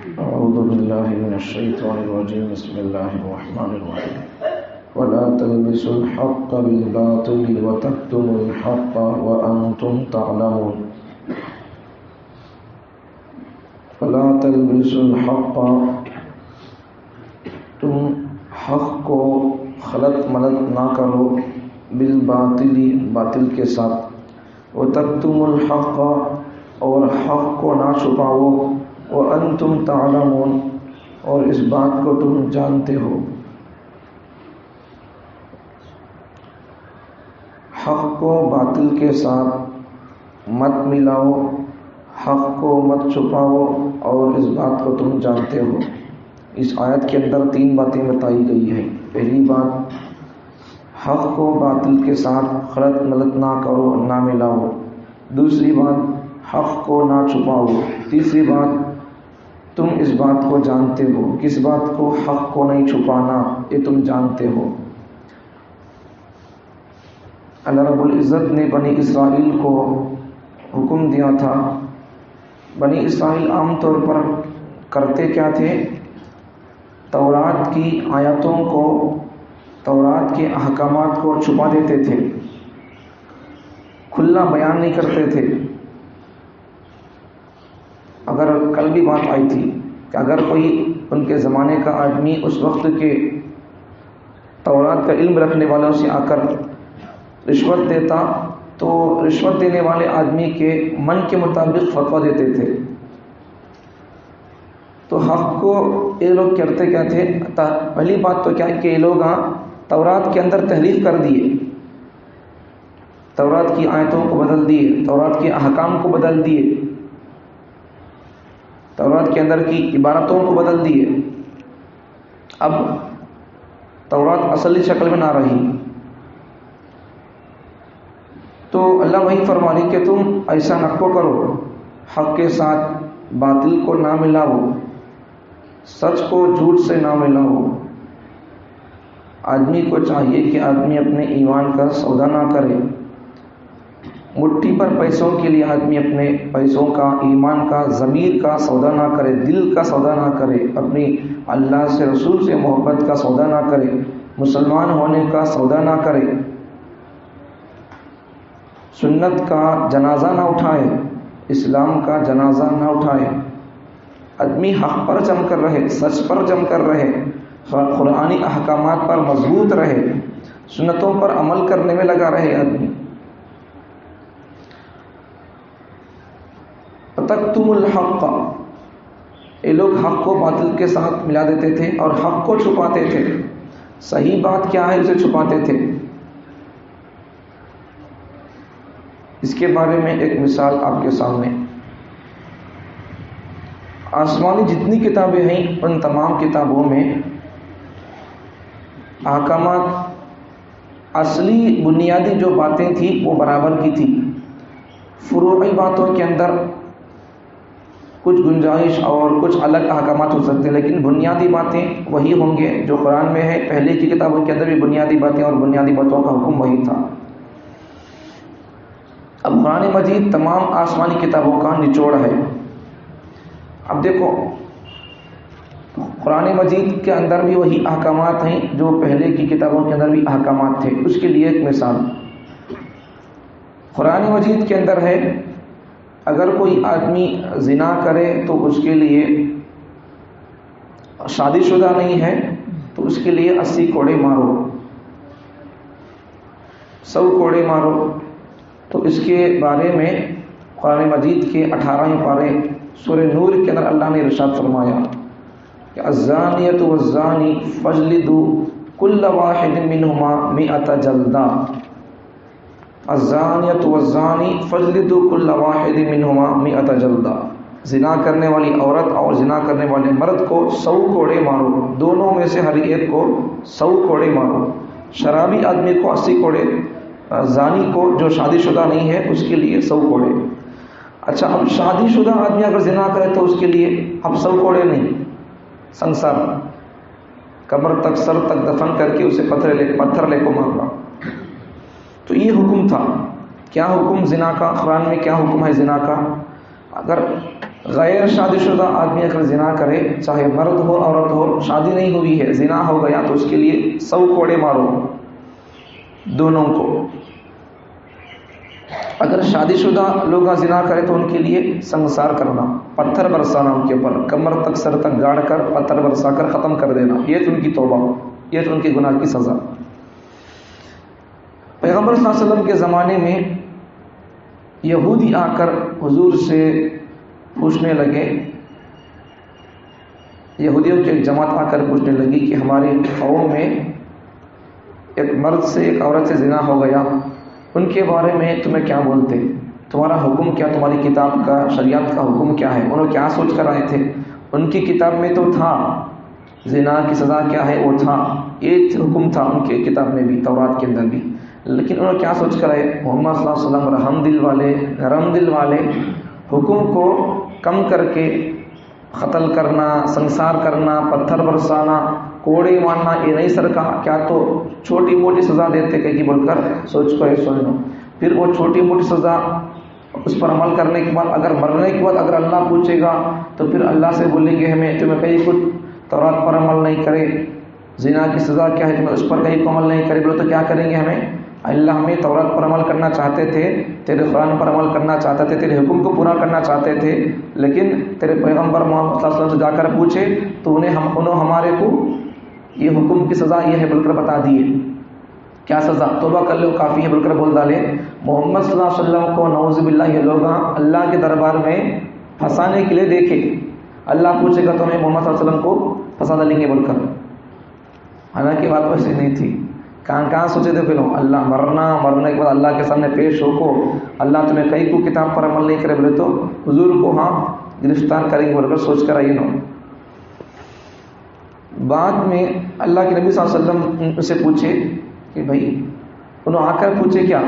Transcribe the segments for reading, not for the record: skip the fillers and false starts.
أعوذ بالله من الشيطان الرجيم. بسم الله الرحمن الرحيم. ولا تلبسوا الحق بالباطل وتكتموا الحق وأنتم تعلمون. ولا تلبسوا الحق، تم حق کو خلط ملط نہ کرو، بالباطل، باطل کے ساتھ، وتکتموا الحق، اور حق کو نہ چھپاؤ، وانتم تعلمون، اور اس بات کو تم جانتے ہو. حق کو باطل کے ساتھ مت ملاؤ، حق کو مت چھپاؤ، اور اس بات کو تم جانتے ہو. اس آیت کے اندر 3 باتیں بتائی گئی ہیں. پہلی بات، حق کو باطل کے ساتھ خلط ملط نہ کرو، نہ ملاؤ. دوسری بات، حق کو نہ چھپاؤ. تیسری بات، تم اس بات کو جانتے ہو. کس بات کو؟ حق کو نہیں چھپانا، یہ تم جانتے ہو. اللہ رب العزت نے بنی اسرائیل کو حکم دیا تھا. بنی اسرائیل عام طور پر کرتے کیا تھے؟ تورات کی آیتوں کو، تورات کے احکامات کو چھپا دیتے تھے، کھلا بیان نہیں کرتے تھے. اگر کل بھی بات آئی تھی کہ اگر کوئی ان کے زمانے کا آدمی اس وقت کے تورات کا علم رکھنے والوں سے آ کر رشوت دیتا تو رشوت دینے والے آدمی کے من کے مطابق فتویٰ دیتے تھے. تو حق کو یہ لوگ کرتے کیا تھے؟ پہلی بات تو کیا کہ یہ لوگ تورات کے اندر تحریف کر دیے، تورات کی آیتوں کو بدل دیے، تورات کے احکام کو بدل دیے، تورات کے اندر کی عبارتوں کو بدل دیے. اب تورات اصلی شکل میں نہ رہی. تو اللہ وہی فرما رہی کہ تم ایسا نہ کرو، حق کے ساتھ باطل کو نہ ملاؤ، سچ کو جھوٹ سے نہ ملاؤ. آدمی کو چاہیے کہ آدمی اپنے ایمان کا سودا نہ کرے. مٹھی پر پیسوں کے لیے آدمی اپنے پیسوں کا، ایمان کا، ضمیر کا سودا نہ کرے، دل کا سودا نہ کرے، اپنی اللہ سے، رسول سے محبت کا سودا نہ کرے، مسلمان ہونے کا سودا نہ کرے، سنت کا جنازہ نہ اٹھائے، اسلام کا جنازہ نہ اٹھائے. آدمی حق پر جم کر رہے، سچ پر جم کر رہے، قرآنی احکامات پر مضبوط رہے، سنتوں پر عمل کرنے میں لگا رہے. آدمی تکتم الحق، یہ لوگ حق کو باطل کے ساتھ ملا دیتے تھے اور حق کو چھپاتے تھے. صحیح بات کیا ہے اسے چھپاتے تھے. اس کے بارے میں ایک مثال آپ کے سامنے. آسمانی جتنی کتابیں ہیں ان تمام کتابوں میں احکامات، اصلی بنیادی جو باتیں تھیں وہ برابر کی تھی. فروعی باتوں کے اندر کچھ گنجائش اور کچھ الگ احکامات ہو سکتے ہیں، لیکن بنیادی باتیں وہی ہوں گے جو قرآن میں ہے. پہلے کی کتابوں کے اندر بھی بنیادی باتیں اور بنیادی باتوں کا حکم وہی تھا. اب قرآن مجید تمام آسمانی کتابوں کا نچوڑ ہے. اب دیکھو، قرآن مجید کے اندر بھی وہی احکامات ہیں جو پہلے کی کتابوں کے اندر بھی احکامات تھے. اس کے لیے ایک مثال قرآن مجید کے اندر ہے، اگر کوئی آدمی زنا کرے تو اس کے لیے، شادی شدہ نہیں ہے تو اس کے لیے 80 کوڑے مارو، 100 کوڑے مارو. تو اس کے بارے میں قرآن مجید کے 18 پارے سورہ نور کے اندر اللہ نے ارشاد فرمایا کہ الزانیۃ والزانی فاجلدوا کل واحد منہما 100 جلدہ. الزانیۃ والزانی فاجلدوا کل واحد منہما 100 جلدہ. زنا کرنے والی عورت اور زنا کرنے والے مرد کو 100 کوڑے مارو، دونوں میں سے ہر ایک کو 100 کوڑے مارو. شرابی آدمی کو 80 کوڑے، زانی کو جو شادی شدہ نہیں ہے اس کے لیے 100 کوڑے. اچھا، اب شادی شدہ آدمی اگر زنا کرے تو اس کے لیے اب 100 کوڑے نہیں، سنسار قبر تک، سر تک دفن کر کے اسے پتھر لے کو مارنا. تو یہ حکم تھا. کیا حکم زنا کا؟ قرآن میں کیا حکم ہے زنا کا؟ اگر غیر شادی شدہ آدمی اگر زنا کرے، چاہے مرد ہو عورت ہو، شادی نہیں ہوئی ہے، زنا ہو گیا، تو اس کے لیے 100 کوڑے مارو دونوں کو۔ اگر شادی شدہ لوگ زنا کرے تو ان کے لیے سنسار کرنا، پتھر برسانا ان کے اوپر، کمر تک سر تک گاڑ کر پتھر برسا کر ختم کر دینا، یہ تو ان کی توبہ، یہ تو ان کے گناہ کی سزا۔ پیغمبر صلی اللہ علیہ وسلم کے زمانے میں یہودی آ کر حضور سے پوچھنے لگے، یہودیوں کی ایک جماعت آ کر پوچھنے لگی کہ ہماری قوم میں ایک مرد سے ایک عورت سے زنا ہو گیا، ان کے بارے میں تمہیں کیا بولتے، تمہارا حکم کیا، تمہاری کتاب کا شریعت کا حکم کیا ہے؟ انہوں کیا سوچ کر آئے تھے؟ ان کی کتاب میں تو تھا زنا کی سزا کیا ہے، وہ تھا، یہ حکم تھا ان کی کتاب میں بھی، تورات کے اندر بھی، لیکن انہوں نے کیا سوچ کر آئے؟ محمد صلی اللہ علیہ وسلم رحم دل والے، نرم دل والے، حکم کو کم کر کے قتل کرنا، سنسار کرنا، پتھر برسانا، کوڑے مارنا، یہ نہیں سر کہا، کیا تو چھوٹی موٹی سزا دیتے کہ بول کر سوچ کو سن لو۔ پھر وہ چھوٹی موٹی سزا اس پر عمل کرنے کے بعد، اگر مرنے کے بعد اگر اللہ پوچھے گا تو پھر اللہ سے بولیں گے ہمیں تمہیں کہیں کچھ تورات پر عمل نہیں کرے، زنا کی سزا کیا ہے تمہیں اس پر کہیں کو عمل نہیں کرے، بولے تو کیا کریں گے ہمیں؟ اللہ ہمیں تورات پر عمل کرنا چاہتے تھے، تیرے قرآن پر عمل کرنا چاہتے تھے، تیرے حکم کو پورا کرنا چاہتے تھے، لیکن تیرے پیغمبر محمد صلی اللہ علیہ وسلم سے جا کر پوچھے تو انہوں ہمارے کو یہ حکم کی سزا یہ ہے بول کر بتا دیے۔ کیا سزا؟ توبہ کر لو کافی ہے بول کر بول ڈالے۔ محمد صلی اللہ علیہ وسلم کو نعوذ باللہ یہ لوگ اللہ کے دربار میں پھنسانے کے لیے دیکھے، اللہ پوچھے گا تو ہمیں محمد صلی اللہ علیہ وسلم کو پھنسا ڈالیں گے بول کر، حالانکہ بات ویسے نہیں تھی۔ کہاں سوچے تھے پھر اللہ مرنے کے بعد اللہ کے سامنے پیش ہو کو اللہ تمہیں کئی کو کتاب پر عمل نہیں کرے بولے تو حضور کو ہاں گرفتار کریں گے بول کر سوچ کر آئیے نا۔ بعد میں اللہ کے نبی صلی اللہ علیہ وسلم ان سے پوچھے کہ بھائی، انہوں آ کر پوچھے کیا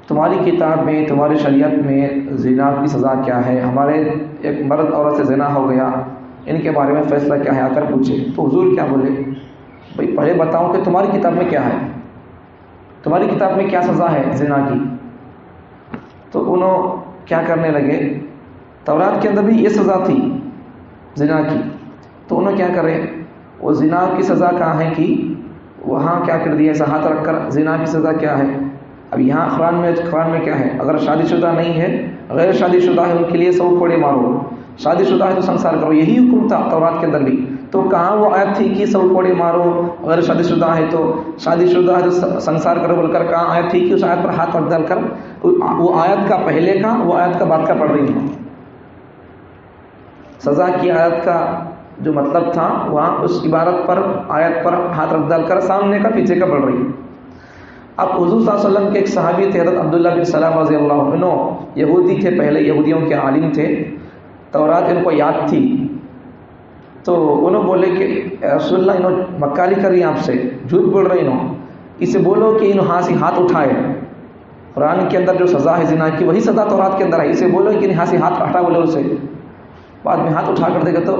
تمہاری کتاب میں، تمہاری شریعت میں زنا کی سزا کیا ہے، ہمارے ایک مرد عورت سے زنا ہو گیا، ان کے بارے میں فیصلہ کیا ہے، آ کر پوچھے۔ تو حضور کیا بولے؟ بھائی پہلے بتاؤ کہ تمہاری کتاب میں کیا ہے، تمہاری کتاب میں کیا سزا ہے زنا کی؟ تو انہوں کیا کرنے لگے، تورات کے اندر بھی یہ سزا تھی زنا کی، تو انہوں کیا کرے، وہ زنا کی سزا کہاں ہے کہ وہاں کیا کر دیا، ایسا ہاتھ رکھ کر زنا کی سزا کیا ہے۔ اب یہاں قرآن میں کیا ہے، اگر شادی شدہ نہیں ہے، غیر شادی شدہ ہے، ان کے لیے 100 کوڑے مارو، شادی شدہ ہے تو سنسار کرو، یہی حکم تھا تورات کے اندر بھی۔ تو کہاں وہ آیت تھی کہ 100 کوڑے مارو، اگر شادی شدہ ہے تو شادی شدہ ہے تو سنسار کرو بول کر کہاں آیت تھی کہ اس آیت پر ہاتھ رکھ ڈال کر وہ آیت کا پہلے کا، وہ آیت کا بعد کا پڑھ رہی ہوں۔ سزا کی آیت کا جو مطلب تھا وہاں اس عبارت پر، آیت پر ہاتھ رکھ ڈال کر سامنے کا پیچھے کا پڑھ رہی ہے۔ اب حضور صلی اللہ علیہ وسلم کے ایک صحابی تھے حضرت عبداللہ بن سلام رضی اللہ عنہ، یہودی تھے، پہلے یہودیوں کے عالم تھے، تورات ان کو یاد تھی، تو انہوں بولے کہ رسول اللہ انہوں مکاری کر رہی ہیں آپ سے، جھوٹ بول رہے انہوں، اسے بولو کہ انہوں ہاتھ اٹھائے، قرآن کے اندر جو سزا ہے زنا کی وہی سزا تورات کے اندر ہے، اسے بولو کہ ہاتھ سے ہاتھ ہٹا بولے اسے، بعد میں ہاتھ اٹھا کر دے گا تو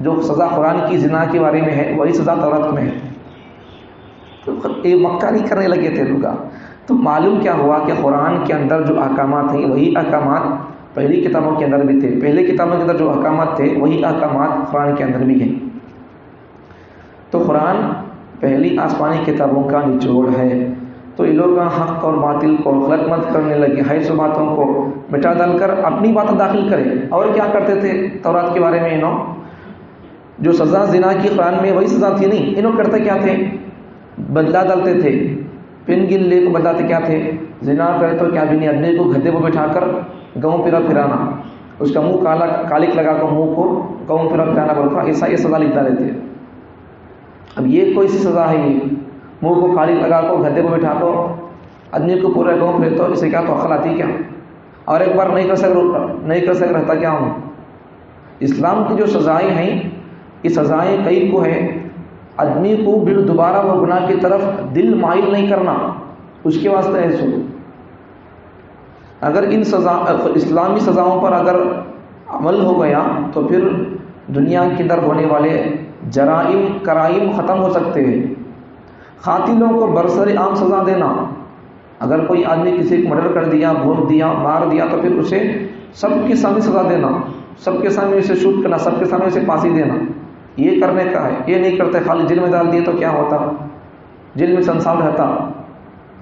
جو سزا قرآن کی زنا کے بارے میں ہے وہی سزا تورات میں ہے۔ تو یہ مکاری کرنے لگے تھے لوگ۔ تو معلوم کیا ہوا کہ قرآن کے اندر جو احکامات ہیں وہی احکامات پہلی کتابوں کے اندر بھی تھے، پہلے کتابوں کے اندر جو احکامات تھے وہی احکامات قرآن کے اندر بھی ہیں۔ تو قرآن پہلی آسمانی کتابوں کا نچوڑ ہے۔ تو یہ لوگ حق اور باطل کو غلط مت کرنے لگے، حیث و باتوں کو مٹا ڈال کر اپنی باتیں داخل کرے۔ اور کیا کرتے تھے تورات کے بارے میں، انہوں جو سزا زنا کی قرآن میں وہی سزا تھی نہیں، انہوں کرتے کیا تھے، بدلا ڈالتے تھے، پن گن لے کو بدلاتے کیا تھے، زنا کرے تو کیا بھی نہیں، آدمی کو گدھے کو بٹھا کر گاؤں پھرانا، اس کا منہ کالک لگا کر منہ کو گاؤں پھرانا بولتا، ایسا یہ سزا لکھتا رہتے۔ اب یہ کوئی سی سزا ہے، یہ منہ کو کالک لگا کو گدھے کو بٹھا کو آدمی کو پورا گاؤں پھرے تو اسے کیا تو عقل آتی کیا؟ اور ایک بار نہیں کر سک رہتا کیا ہوں؟ اسلام کی جو سزائیں ہیں یہ سزائیں کئی کو ہے، آدمی کو پھر دوبارہ وہ گناہ کی طرف دل مائل نہیں کرنا، اس کے واسطے ہے سو۔ اگر ان اسلامی سزاؤں پر اگر عمل ہو گیا تو پھر دنیا کے اندر ہونے والے کرائم ختم ہو سکتے ہیں۔ قاتلوں کو برسر عام سزا دینا، اگر کوئی آدمی کسی کو مرڈر کر دیا، بھونک دیا، مار دیا تو پھر اسے سب کے سامنے سزا دینا، سب کے سامنے اسے شوٹ کرنا، سب کے سامنے اسے پھانسی دینا، یہ کرنے کا ہے. یہ نہیں کرتے، خالی جیل میں ڈال دیے تو کیا ہوتا؟ جیل میں سنسال رہتا.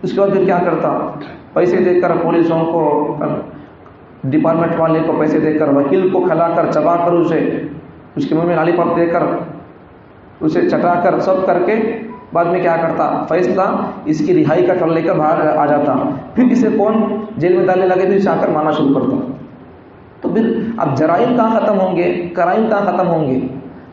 اس کے بعد پھر کیا کرتا؟ پیسے دے کر پولیسوں کو، ڈپارٹمنٹ والے کو پیسے دے کر، وکیل کو کھلا کر چبا کر اسے، اس کے منہ میں لالی پاپ دے کر، اسے چٹا کر، سب کر کے بعد میں کیا کرتا؟ فیصلہ اس کی رہائی کا کر لے کر باہر آ جاتا. پھر اسے کون جیل میں ڈالنے لگے تو اسے آ کر مارنا شروع کرتا. تو پھر اب جرائم کہاں ختم ہوں گے؟ کرائم کہاں ختم ہوں گے؟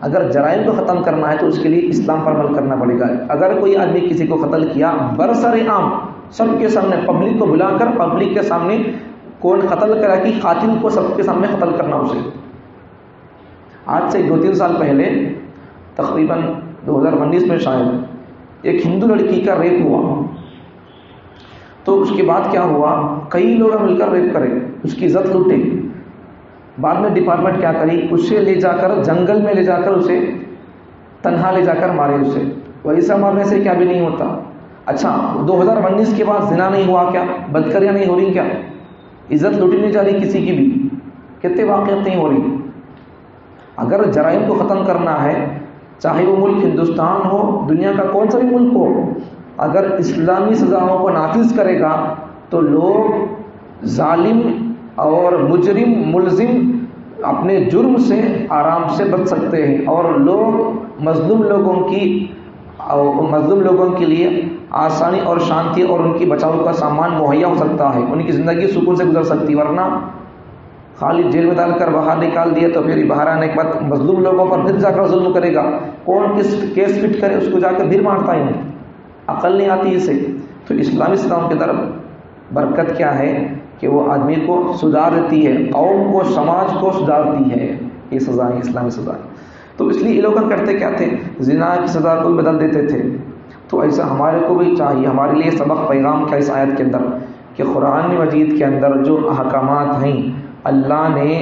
اگر جرائم کو ختم کرنا ہے تو اس کے لیے اسلام پر عمل کرنا پڑے گا. اگر کوئی آدمی کسی کو قتل کیا برسر عام سب کے سامنے، پبلک کو بلا کر پبلک کے سامنے کون قتل کرا کہ قاتل کو سب کے سامنے قتل کرنا اسے. آج سے 2-3 سال پہلے تقریباً 2019 میں شاید ایک ہندو لڑکی کا ریپ ہوا. تو اس کے بعد کیا ہوا؟ کئی لوگ مل کر ریپ کرے، اس کی عزت لوٹے. بعد میں ڈپارٹمنٹ کیا کری؟ اسے لے جا کر جنگل میں لے جا کر اسے تنہا لے جا کر مارے اسے. ویسا مارنے سے کیا بھی نہیں ہوتا. اچھا 2019 کے بعد زنا نہیں ہوا کیا؟ بدکریاں نہیں ہو رہی کیا؟ عزت لوٹی نہیں جا رہی کسی کی بھی؟ کتنے واقعات نہیں ہو رہی؟ اگر جرائم کو ختم کرنا ہے، چاہے وہ ملک ہندوستان ہو، دنیا کا کون سا بھی ملک ہو، اگر اسلامی سزاؤں کو نافذ کرے گا تو لوگ ظالم اور مجرم ملزم اپنے جرم سے آرام سے بچ سکتے ہیں، اور لوگ مظلوم لوگوں کے لیے آسانی اور شانتی اور ان کی بچاؤ کا سامان مہیا ہو سکتا ہے، ان کی زندگی سکون سے گزر سکتی. ورنہ خالی جیل میں ڈال کر باہر نکال دیے تو پھر باہر آنے کے بعد مظلوم لوگوں پر پھر جا کر ظلم کرے گا. کون کس کیس فٹ کرے اس کو جا کر پھر مارتا ہے. عقل نہیں آتی اسے. تو اسلامی اسلام کی طرف برکت کیا ہے کہ وہ آدمی کو سدھار دیتی ہے، قوم کو، سماج کو سدھارتی ہے. یہ سزا ہے اسلامی سزا. تو اس لیے یہ لوگ کرتے کیا تھے؟ زنا کی سزا کو بدل دیتے تھے. تو ایسا ہمارے کو بھی چاہیے. ہمارے لیے سبق پیغام کا اس آیت کے اندر کہ قرآن مجید کے اندر جو احکامات ہیں، اللہ نے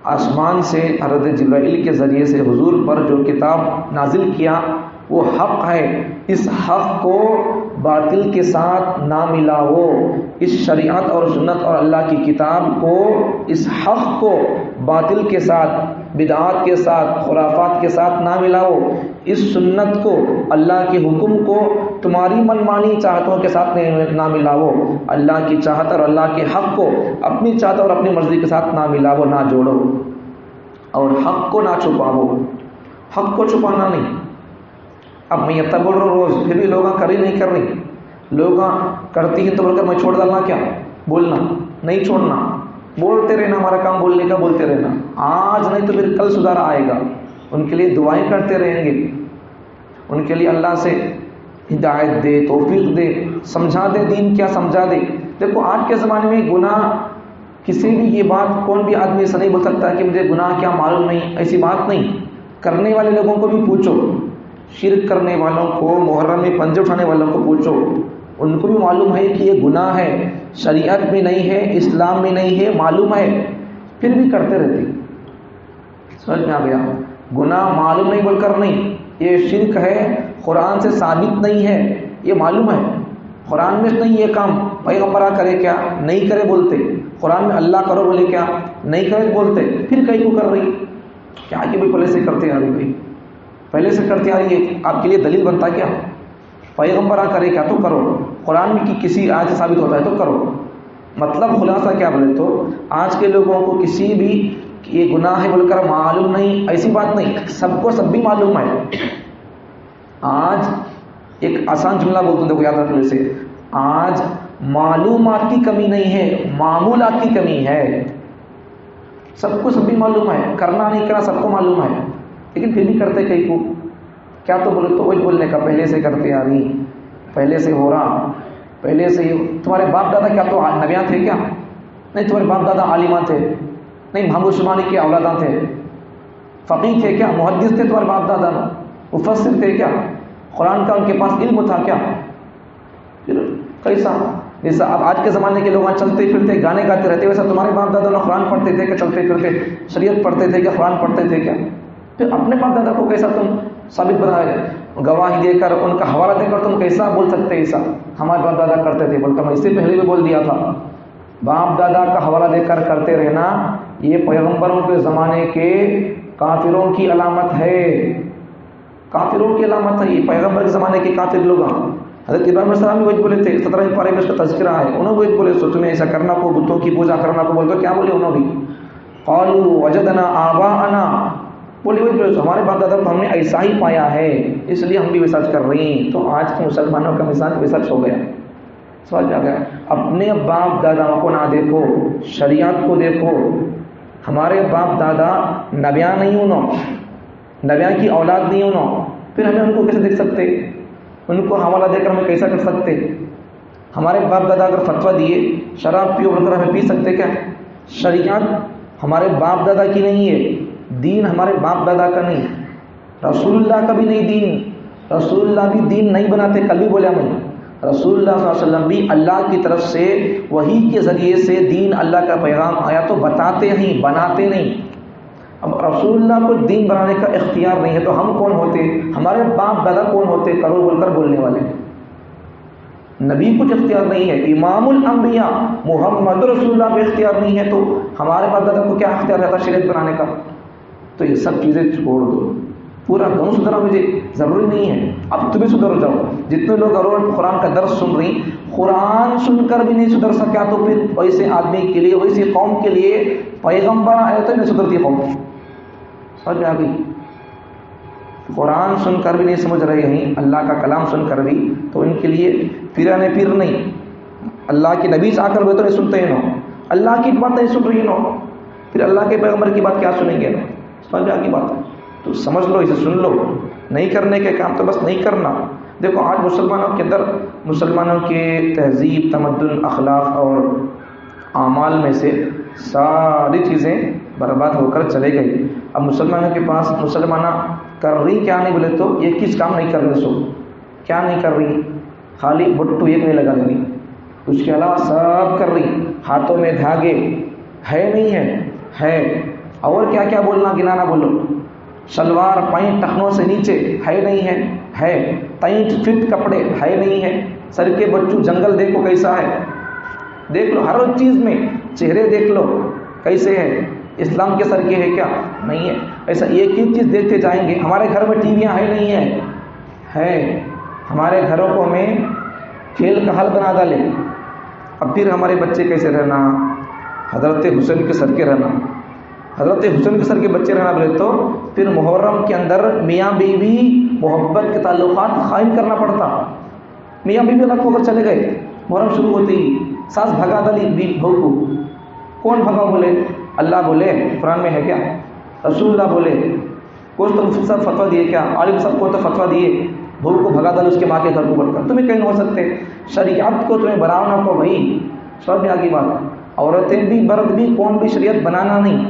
آسمان سے حضرت جبرائیل کے ذریعے سے حضور پر جو کتاب نازل کیا وہ حق ہے. اس حق کو باطل کے ساتھ نہ ملاؤ. اس شریعت اور سنت اور اللہ کی کتاب کو، اس حق کو باطل کے ساتھ، بدعات کے ساتھ، خرافات کے ساتھ نہ ملاؤ. اس سنت کو، اللہ کے حکم کو تمہاری منمانی چاہتوں کے ساتھ نہ ملاؤ. اللہ کی چاہت اور اللہ کے حق کو اپنی چاہت اور اپنی مرضی کے ساتھ نہ ملاؤ، نہ جوڑو. اور حق کو نہ چھپاؤ. حق کو چھپانا نہیں. اب میں یہ بول رہا ہوں روز، پھر بھی لوگ کر ہی نہیں کر رہی. لوگ کرتی ہیں تو بول کر میں چھوڑ ڈالنا کیا؟ بولنا نہیں چھوڑنا، بولتے رہنا. ہمارا کام بولنے کا، بولتے رہنا. آج نہیں تو پھر کل سدھار آئے گا. ان کے لیے دعائیں کرتے رہیں گے. ان کے لیے اللہ سے ہدایت دے، توفیق دے، سمجھا دے. دین کیا سمجھا دے. دیکھو آج کے زمانے میں گناہ، کسی بھی یہ بات کون بھی آدمی ایسا نہیں بول سکتا کہ مجھے گناہ کیا معلوم نہیں. ایسی بات نہیں. کرنے والے لوگوں کو بھی پوچھو. شرک کرنے والوں کو، محرم میں پنجے اٹھانے والوں کو پوچھو. ان کو بھی معلوم ہے کہ یہ گناہ ہے، شریعت میں نہیں ہے، اسلام میں نہیں ہے، معلوم ہے، پھر بھی کرتے رہتے. سمجھ میں آ گیا؟ گناہ معلوم نہیں بول کر نہیں، یہ شرک ہے، قرآن سے ثابت نہیں ہے، یہ معلوم ہے. قرآن میں نہیں یہ کام، پیغمبرہ کرے کیا؟ نہیں کرے بولتے. قرآن میں اللہ کرو بولے کیا؟ نہیں کرے بولتے. پھر کہیں کو کر رہی کیا کہ بھائی پہلے سے کرتے آ رہی، بھائی پہلے سے کرتے آ رہی ہے، آپ کے لیے دلیل بنتا کیا؟ پیغمبرہ کرے کیا تو کرو، قرآن میں کسی آیت سے ثابت ہوتا ہے تو کرو. مطلب خلاصہ کیا بولے تو آج کے لوگوں کو کسی بھی یہ گناہ ہے بول کر معلوم نہیں، ایسی بات نہیں. سب کو سب بھی معلوم ہے. آج ایک آسان جملہ بولتا ہوں، دیکھو یاد رکھنے سے، آج معلومات کی کمی نہیں ہے، معمولات کی کمی ہے. سب کو سب بھی معلوم ہے، کرنا نہیں کرنا سب کو معلوم ہے، لیکن پھر بھی کرتے کئی کو. کیا تو بولے تو وہی بولنے کا، پہلے سے کرتے آ رہی، پہلے سے ہو رہا، پہلے سے. تمہارے باپ دادا کیا تو نبیاں تھے کیا؟ نہیں. تمہارے باپ دادا عالماں تھے؟ نہیں. محمود شمانی کے اولاداں تھے؟ فقیہ تھے کیا؟ محدث تھے تمہارے باپ دادا؟ مفسر تھے کیا؟ قرآن کا ان کے پاس علم تھا کیا؟ پھر کیسا؟ جیسا اب آج کے زمانے کے لوگ چلتے پھرتے گانے گاتے رہتے، ویسا تمہارے باپ دادا لوگ قرآن پڑھتے تھے کہ چلتے پھرتے شریعت پڑھتے تھے کیا؟ قرآن پڑھتے تھے کیا؟ پھر اپنے باپ دادا کو کیسا تم ثابت بنائے؟ گواہی دے کر، ان کا حوالہ دے کر تم کیسا بول سکتے ایسا ہمارے باپ دادا کرتے تھے؟ بولتا میں اس سے پہلے بھی بول دیا تھا، باپ دادا کا حوالہ دے کر کرتے رہنا یہ پیغمبروں کے زمانے کے کافروں کی علامت ہے، کافروں کی علامت ہے، یہ پیغمبر کے زمانے کے کافر لوگ ہیں۔ حضرت ابراہیم علیہ السلام بھی وہی بولے تھے، 17 پارے میں اس کا تذکرہ ہے، انہوں وہی بولے سو تمہیں ایسا کرنا کو، بتوں کی پوجا کرنا کو بولتے کیا بولے انہوں بھی، قالوا وجدنا آباءنا، بولے وہی بولے ہمارے باپ دادا کو ہم نے ایسا ہی پایا ہے اس لیے ہم بھی ویسا کر رہی ہیں۔ تو آج کے مسلمانوں کا مثال ویسا ہو گیا، سوال آ گیا، اپنے باپ داداؤں کو نہ دیکھو، شریعت کو دیکھو۔ ہمارے باپ دادا نبیاں نہیں انہوں، نبیاں کی اولاد نہیں انہوں، پھر ہمیں ان کو کیسے دیکھ سکتے، ان کو حوالہ دے کر ہمیں کیسا کر سکتے؟ ہمارے باپ دادا اگر فتویٰ دیے شراب پیو بول کر ہمیں پی سکتے کیا؟ شریعت ہمارے باپ دادا کی نہیں ہے، دین ہمارے باپ دادا کا نہیں، رسول اللہ کا بھی نہیں دین، رسول اللہ بھی دین نہیں بناتے، کل بھی بولے ہمیں رسول اللہ صلی اللہ علیہ وسلم بھی اللہ کی طرف سے وحی کے ذریعے سے دین اللہ کا پیغام آیا تو بتاتے ہیں، بناتے نہیں۔ اب رسول اللہ کو دین بنانے کا اختیار نہیں ہے تو ہم کون ہوتے، ہمارے باپ دادا کون ہوتے کرو بول کر بولنے والے؟ نبی کچھ اختیار نہیں ہے، امام الانبیاء محمد رسول اللہ کو اختیار نہیں ہے تو ہمارے باپ دادا کو کیا اختیار رہتا شریعت بنانے کا؟ تو یہ سب چیزیں چھوڑ دو، پورا گاؤں سدھرا مجھے ضروری نہیں ہے، اب تم بھی سدھر جاؤ۔ جتنے لوگ روز قرآن کا درس سن رہی، قرآن سن کر بھی نہیں سدھر سکا تو پھر ویسے آدمی کے لیے، ویسی قوم کے لیے پیغمبر آئے تو نہیں سدھرتی قوم، سمجھ میں آ گئی؟ قرآن سن کر بھی نہیں سمجھ رہے ہیں، اللہ کا کلام سن کر بھی، تو ان کے لیے پیرانے پیر نہیں، اللہ کے نبی سے آ کر وہ تو نہیں سنتے ہیں، نو اللہ کی بات نہیں سن رہی، نو پھر اللہ کے پیغمبر کی بات کیا سنیں گے؟ نو سمجھ میں آ گئی بات؟ تو سمجھ لو، اسے سن لو، نہیں کرنے کے کام تو بس نہیں کرنا۔ دیکھو آج مسلمانوں کے اندر، مسلمانوں کے تہذیب، تمدن، اخلاق اور اعمال میں سے ساری چیزیں برباد ہو کر چلے گئی۔ اب مسلمانوں کے پاس مسلمانہ کر رہی کیا نہیں بولے تو یہ کس کام نہیں کر رہے، سو کیا نہیں کر رہی، خالی بٹو ایک نہیں لگا دینی، اس کے علاوہ سب کر رہی، ہاتھوں میں دھاگے ہے نہیں ہے، اور کیا کیا بولنا گنانا بولو، شلوار پینٹ ٹخنوں سے نیچے ہے نہیں ہے، ٹائٹ فٹ کپڑے ہے نہیں ہے، سر کے بچوں جنگل دیکھو کیسا ہے، دیکھ لو ہر چیز میں، چہرے دیکھ لو کیسے ہے، اسلام کے سر کے ہے کیا؟ نہیں ہے۔ ایسا ایک ایک چیز دیکھتے جائیں گے۔ ہمارے گھر میں ٹی ویاں ہے نہیں ہے، ہمارے گھروں کو ہمیں کھیل کا حل بنا ڈالے۔ اب پھر ہمارے بچے کیسے رہنا؟ حضرت حسین کے سر کے رہنا، حضرت حسین کے سر کے بچے رہنا بولے تو پھر محرم کے اندر میاں بیوی محبت کے تعلقات قائم کرنا پڑتا۔ میاں بیوی الگ ہو کر چلے گئے، محرم شروع ہوتے ہی ساس بھگا ڈالی بہو کو، کون بھگا بولے؟ اللہ بولے، قرآن میں ہے کیا؟ رسول اللہ بولے، کوئی تو مفتی صاحب فتویٰ دیے کیا؟ عالم صاحب کو تو فتویٰ دیے، بہو کو بھگا ڈال اس کے ماں کے گھر کو بڑھ کر، تمہیں کہیں ہو سکتے؟ شریعت کو تمہیں بنانا کو بھائی، سب میں آگے بات، عورتیں بھی مرد بھی کون بھی شریعت بنانا نہیں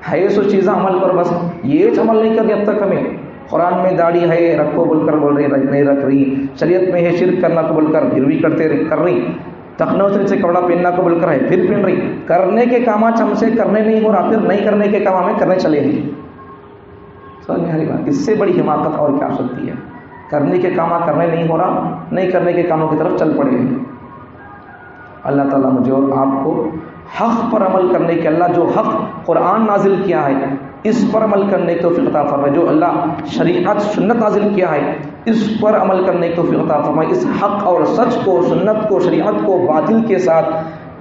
ہے، سو چیزیں عمل کر، بس یہ عمل نہیں کر اب تک ہمیں۔ قرآن میں داڑھی ہے رکھو بول کر بول رہی، نہیں رکھ رہی، شریعت میں ہے شرک کرنا کو بول کر پھر بھی کر رہی، ٹخنوں سے کپڑا پہننا کو بول کر ہے پھر پہن رہی، کرنے کے کام آج ہم سے کرنے نہیں ہو رہا، پھر نہیں کرنے کے کام ہمیں کرنے چلے گی۔ سمجھ میں آ رہی بات؟ اس سے بڑی حماقت اور کیا ہو سکتی ہے؟ کرنے کے کام کرنے نہیں ہو رہا، نہیں کرنے کے کاموں کی طرف چل پڑے ہیں۔ اللہ تعالیٰ مجھے اور آپ کو حق پر عمل کرنے کے، اللہ جو حق قرآن نازل کیا ہے اس پر عمل کرنے کی توفیق عطا فرمائے، جو اللہ شریعت سنت نازل کیا ہے اس پر عمل کرنے کی توفیق عطا فرمائے، اس حق اور سچ کو، سنت کو، شریعت کو باطل کے ساتھ،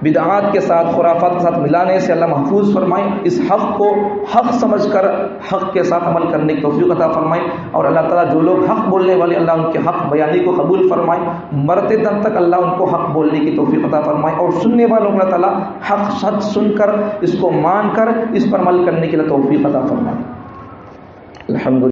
بدعات کے ساتھ، خرافات کے ساتھ ملانے سے اللہ محفوظ فرمائے، اس حق کو حق سمجھ کر حق کے ساتھ عمل کرنے کی توفیق عطا فرمائے، اور اللہ تعالیٰ جو لوگ حق بولنے والے اللہ ان کے حق بیانی کو قبول فرمائے، مرتے دم تک اللہ ان کو حق بولنے کی توفیق عطا فرمائے، اور سننے والوں کو اللہ تعالیٰ حق سچ سن کر اس کو مان کر اس پر عمل کرنے کے لیے توفیق عطا فرمائے۔ الحمدللہ۔